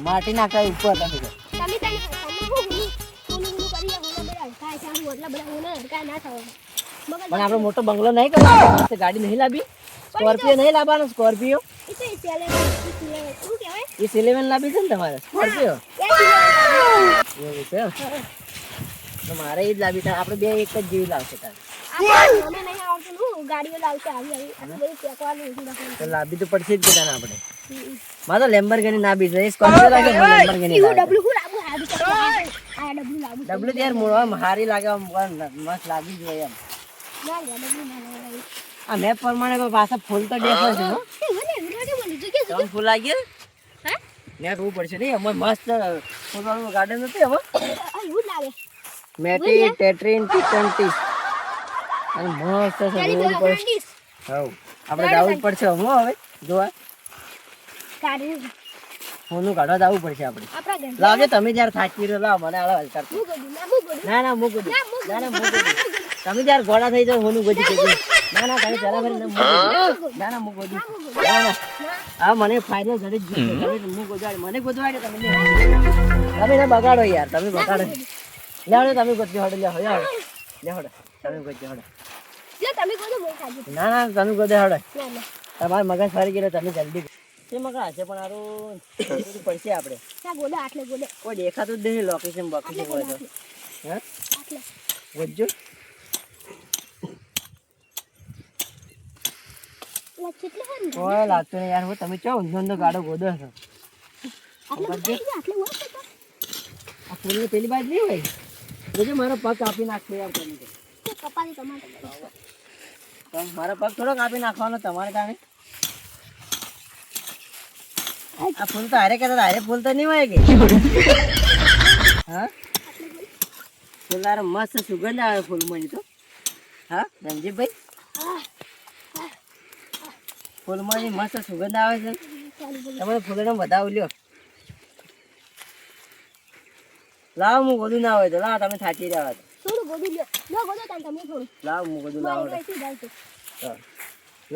માટી નાખતા ઉપર તમે તો. તમે તને પણ આપણે મોટો બંગલો નહીં કરવાનો, ગાડી નહીં લાવી, સ્કોર્પિયો નહીં લાવવાનો, સ્કોર્પિયો એ સિલેવન લાવી છે ને તમારે સ્કોર્પિયો એવું છે. તો મારે એ જ લાવી છે, આપણે બે એક જ જેવી લાવશે તારે. તો લાવી તો પડશે જ બધાને આપણે. મારે તો લેમ્બોર્ગિની લાવી છે, સ્કોર્પિયો લાગે લેમ્બોર્ગિની ડબલું યાર મોડવા હારી લાગે, મસ્ત લાગી જોઈએ એમ. આ મેપ પ્રમાણે પાછા ફૂલ તો દેખાય છે. ત્રણ ફૂલ લાગી નેટ હોવું પડશે નહીં એમાં મસ્ત ફૂલવાળું ગાર્ડન હતું એમાં મેટી ટેટ્રીન ટીટન્ટીસ અને મસ્ત છે રોડ પર. હા આપણે જવું જ પડશે હવે જોવા ફોનું કાઢવા જવું પડશે આપણે. લાવજો તમે જયારે થાકી રહ્યો લાવ મને આલો હલકાર. ના ના મૂકું દઉં, ના ના મૂકું દઉં. તમે જયારે ઘોડા થઈ જાવ ફોનું ગોજી થઈ ના ના તમે પેલા ફરી ના ના મૂકું દઉં. ના ના હા મને ફાયદો ઘરે જ હું ગોજવાડે મને ગોજવાડે તમે ના બગાડો યાર, તમે બગાડો. લેવડે તમે ગોજ્યો હડો લે હડો લેવડે તમે ગોજ્યો હડો. ના ના તમે ગોજે હડો. તમારે મગજ ફરી ગયેલો તમે જલ્દી એ મગા હશે પણ આરું પડશે આપણે. કોઈ દેખાતું જ નહીં લોકેશન બોકેશન હોય તો. હા વજ્જો કોઈ લાગતું નહીં યાર. હું તમે ચો ઊંધો ગાડો ગોદો છો. આ ફૂલની પેલી બાજુ નહીં હોય જોજો મારો પગ કાપી નાખશે યાર. તમે મારો પગ થોડો કાપી નાખવાનો તમારે કારણે. આ ફૂલ તો હારે કહેતા હારે ફૂલ તો નહીં હોય કે. હા ફૂલ હારે મસ્ત સુગંધ આવે ફૂલમાં તો. હા રણજીતભાઈ ફૂલમાં મસ્ત સુગંધ આવે છે. તમે ફૂલનો વધાવ લ્યો. લાવ હું બધું ના હોય તો લાવ તમે થાકી રહ્યા તો લાવ હું બધું લાવ.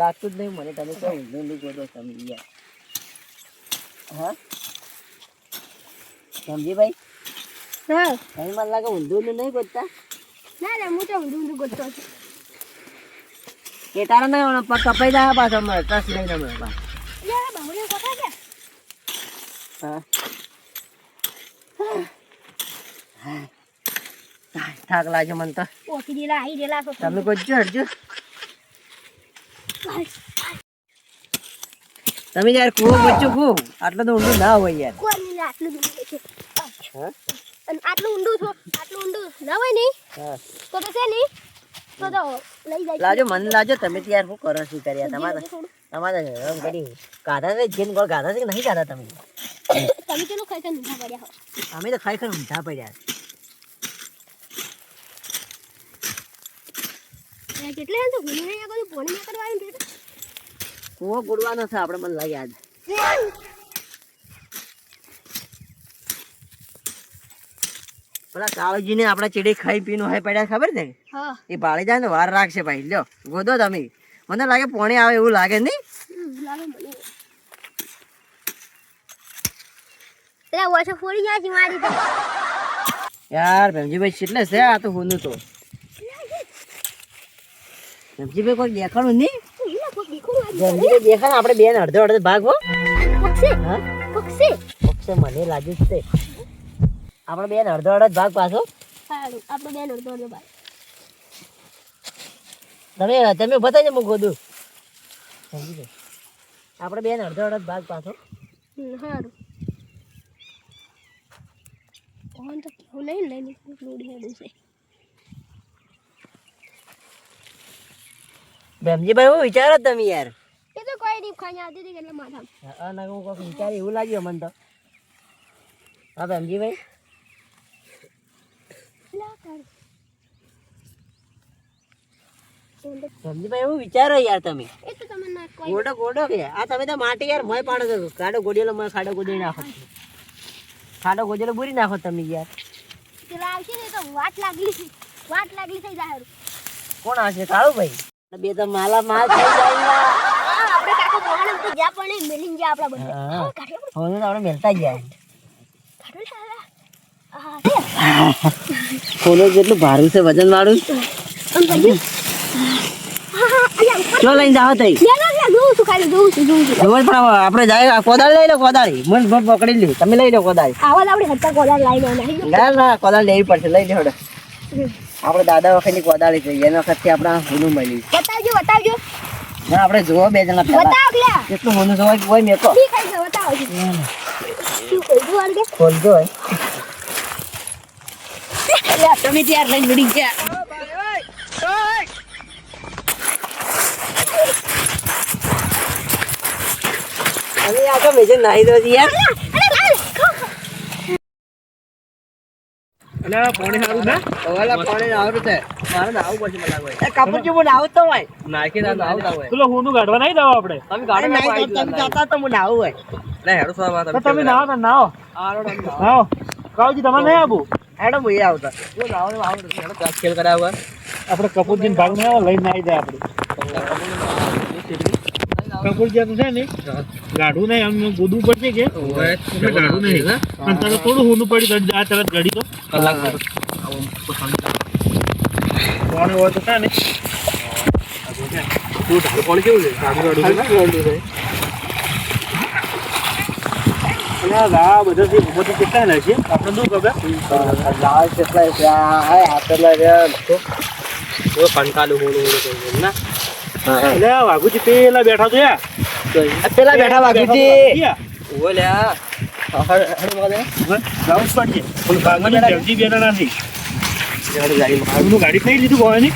લાગતું જ નહીં મને તમે કહો ઊંધું ગોદો તમે યાર. હા સમજીભાઈ તમે મને લાગે ઊંધું નહીં ગોતતા. કેટારા નહીં પગ કપાઈ જાય પાછો અમારે ટ્રસ્ટ લઈને અમે થાક લાગે મને તો. તમે ગોતજો હટજો. તમે યાર કુવો ગોતજો કુવો આટલો તો ઊંડું ના હોય યાર. આટલું ઊંડું ના હોય નહીં તો છે નહીં તો લઈ જાય. લાજો મને લાજો તમે ત્યાં શું કરો શું કર્યા તમારે ઘડી ગાધા છે જેન ગોળ ગાધા છે કે નહીં ગાધા તમે. તમે કેટલું ખાઈ ઊંધા પડ્યા હો. અમે તો ખરેખર ઊંધા પડ્યા. કેટલે તો ભૂલી નહીં બધું પોણી ના કરવાનું છે. કુવો ગોળવાનો છે આપણે મને લાગે આજ. પેલા કાળુજી ને આપડા ચીડી ખાઈ પીનું હોય પડ્યા ખબર છે એ ભાળી જાય ને વાર રાખશે ભાઈ. લ્યો ગોદો તમે. મને લાગે પોણી આવે એવું લાગે નહીં. યાર ભેમજીભાઈ કેટલે છે આ તો હોનું તો. ભેમજીભાઈ કોઈ દેખાણું નહીં. ભેમજીભાઈ દેખાણ આપણે બેન અડધો અડધો ભાગ હો. પક્ષે મને લાગ્યું જ છે આપણે બેન અડધો અડધો ભાગ પાછો. તમે બતાવજો હું ગોદું. આપણે બેન અડધો અડધો ભાગ પાછો. ભેમજીભાઈ હું વિચારો તમે યાર. એ તો કોઈ નહીં ખાઈ આવતી હતી એટલે માથા. હું કોઈક વિચારી એવું લાગ્યું મને તો. હા ભેમજીભાઈ ભેમજીભાઈ એવું વિચારો યાર તમે. ગોડો ગોડો કે આ તમે તો માટી યાર મોય પાડો છો. ખાડો ગોડેલો મોય ખાડો ગોડી નાખો. ખાડો ગોડેલો બુરી નાખો તમે યાર. વાટ લાગલી થઈ જાય. કોણ આવશે કાળું ભાઈ? બે તો માલા માલ થઈ જાય. આપણે કાકો બોહાણ તો જા પણ મેલિન જા આપડા બંને. હોનું તો આપણે મેલતા ગયા હોનું જેટલું ભારું છે વજન વાળું ચો લઈને જાવ તઈ પણ આપણે જાય કોદાળી લઈ લો કોદાળી મન પકડી લે તમે લઈ લો કોદાળી ના ના કોદાળી લેવી પડશે લઈ લે આપણે દાદા વખતની કોદાળી જોઈએ એના વખતથી આપણા હોનું મળી બતાવજો ના આપણે જોવો બે જણા પહેલા કેટલું હોનું જોવા કોઈ મેકો ખોલજો હોય તમે ત્યાર લઈને ઉડી ગયા અરે આ તો મેજે નાઈ દો યાર અલા પાણી સારું ના ઓલા પાણી આવરું છે મારે નાવું પડશે મને લાગે એ કપૂર જેવું નાવું તો હોય નાખી ના નાવું હોય પેલો હોનું ગાડવા નહીં દાવ આપણે તમે ગાડો નહીં તમે જાતા તો મને નાવું હોય લે હેડો સામા તો તમે નાવો તો નાવો નાવો કાવજી તમારે નહીં આવું હેડો મુઈ આવતા હું નાવો આવું હેડો ક્લાસ ખેલ કરાવવા આપણે કપૂરજીને ભાગ નહીં આવે લઈને આવી જાય આપણે કપૂરજી તો છે ને ગાઢું નહીં આમ ગોદવું પડશે કે ગાઢું નહીં અને તારે થોડું હોનું પડી તો આ તરત ગાડી તો કલાક પાણી હોય તો છે ને પાણી કેવું છે સાદું ગાડું છે આ બધા જે બધું કેટલા ના છે આપણે શું ખબર લાલ કેટલા છે આ આટલા રે ઓ કંટાળું હોનું ના એટલે વાઘુજી પેલા બેઠા તો યાર પેલા બેઠા વાઘુજી ઓ લે જાવું જ પડશે પણ ભાગમાં જલ્દી બેઠા નથી ગાડી નહીં લીધું ભાઈ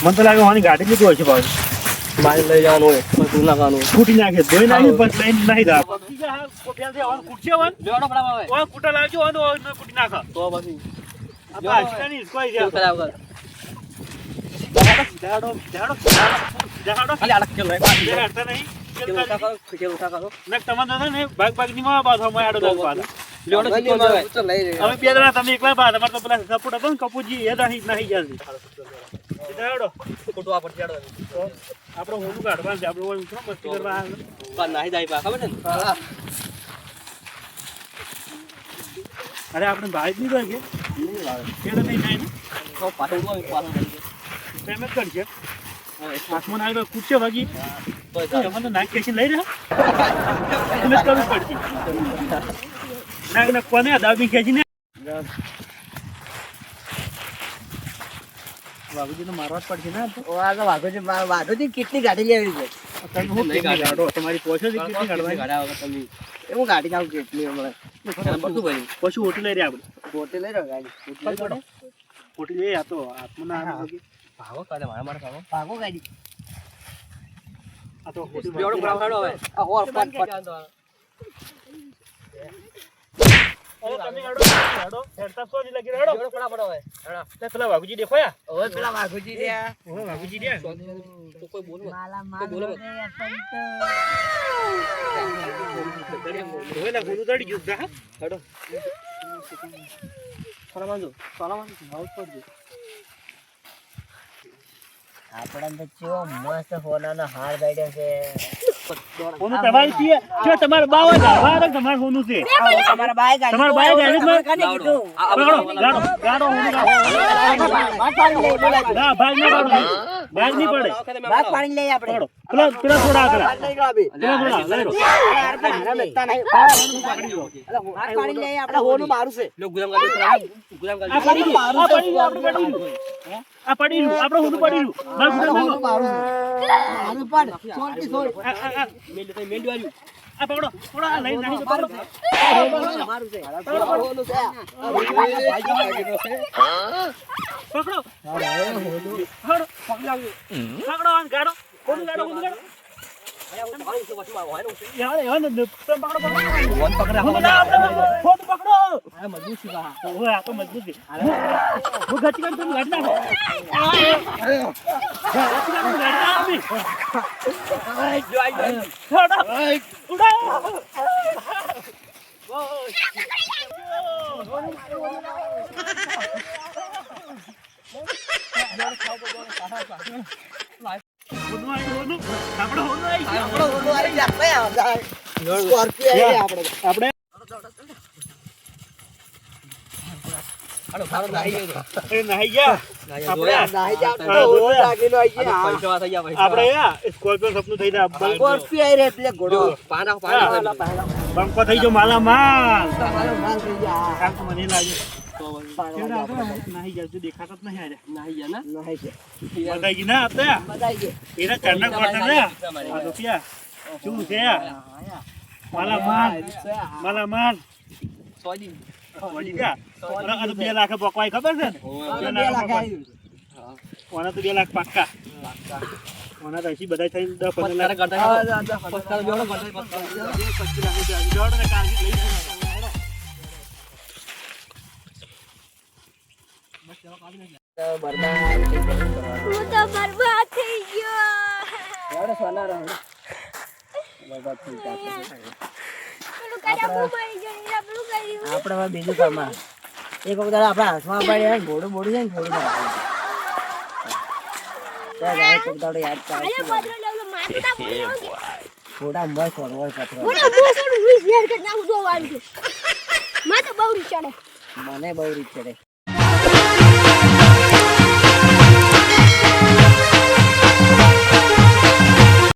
મને તો લાગે હોવાની ગાડી લીધું હશે ભાઈ મારે લઈ જવાનું હોય બધું નાખવાનું ફૂટી નાખે ધોઈ નાખી બસ લઈને નહીં દા કૂટશે કૂટા લાવજો કૂટી નાખા તો પછી આપણે કોઈ છે કપૂરજી એ નહીં જલ્દી આપડે હોનું કાઢવાનું છે આપડે મસ્તી કરવા નાહી જાય ખબર છે અરે આપણે ભાઈ જ નહીં કે નહીં જાય ને પેમેન્ટ કરશે આસમાન આવી કૂદશે ભાગી તમે તો નાક ખેંચી લઈ રહ્યા પેમેન્ટ કરવું પડશે નાક ને કોને દાબી ખેંચીને વાઘુજીને મારવા જ પડશે ને વાઘુજી કેટલી ગાડી લેવી છે તમારી પોછો કેટલી કાઢવાની એવું ગાડી જાવ કેટલી હમણાં પછી ઓટું લઈ રહ્યા આપણે પોતે લઈ રહ્યો ગાડી ઓટું લઈ આ તો આત્મના ભાગો કરે મારા ભાગો ગાડી આ તો હોટું પેલા વાઘુજી દેખોયા પેલા વાઘુજી રહ્યા વાઘુજી રહ્યા કોઈ બોલો આપણા તો કેવો મસ્ત સોનાનો હાર ગાડ્યો છે તમારા બાવા તમારે હોનું છે તમારા બાય ગાડી તમારા બાય ગાડી કને કીધું ભાગ નહીં પડે બાદ પાણી લઈ આપણે પેલા થોડા આગળ પાણી લઈ આપણે હોનું મારું છે આ પડી રહ્યું આપણે હોનું પડી રહ્યું આ પકડો થોડા લઈ નાખી પકડો ગાડો કોનું ગાડો આપણે સ્કોર્પિયો આવી યા. આપણે આપણે એ નાહી ગયા આપણે નાહી જાવ તો હા, ઓલું જોયા. લાગીને આવી ગયા. આપણે યા સ્કોર્પિયો સપનું થઈ જાય સ્કોર્પિયો આવી રે એટલે ઘોડો હા. બંકો થઈ ગયો માલા માલ તમારો માલ થઈ ગયા. આમ તો મને લાગે પાડવા કેવડા આપણે. આપણે નાહી ગયા તું દેખાતો જ નહીં આજે નાહી ગયા. બતાઈ ગઈ ના અત્યારે બધાઈ ગયા. એના ચરના કોટન રે આ તો ક્યાં શું છે માલા માલ વળી ગયા આ તો 2 લાખ પકવાય ખબર છે ને આપણે 2 2 લાખ લાખ પકવાય. આવ્યું. ઓના તો 2 લાખ પાક્કા ઓના તો હજી બધા થઈને 10-15 લાખ હા, જા, જા, પસ્કાર જોડો 25 લાખ રૂપિયા જોડો ને કાલથી લઈ જાય બરબાદ થઈ ગયું. હું તો બરબાદ થઈ ગયો એવડે સોના રહો. બરબાદ થઈ ગયા. પેલું કાઢ્યા હું મરી ગયો ને પેલું કર્યું આપણે હવે બીજું કામ આ. એક વખત આપણા હાથમાં પાડ્યા ઘોડું બોડું છે ને થોડું યાદ કરે અરે પત્ર લેવલો મારતા બોલ્યો કે થોડા મસ્ત વળવળ પથરો મોટા મોસણ 20 યાર કે નાખું દો વાળી માં તો બહુ ચડે મને બહુ રીત ચડે.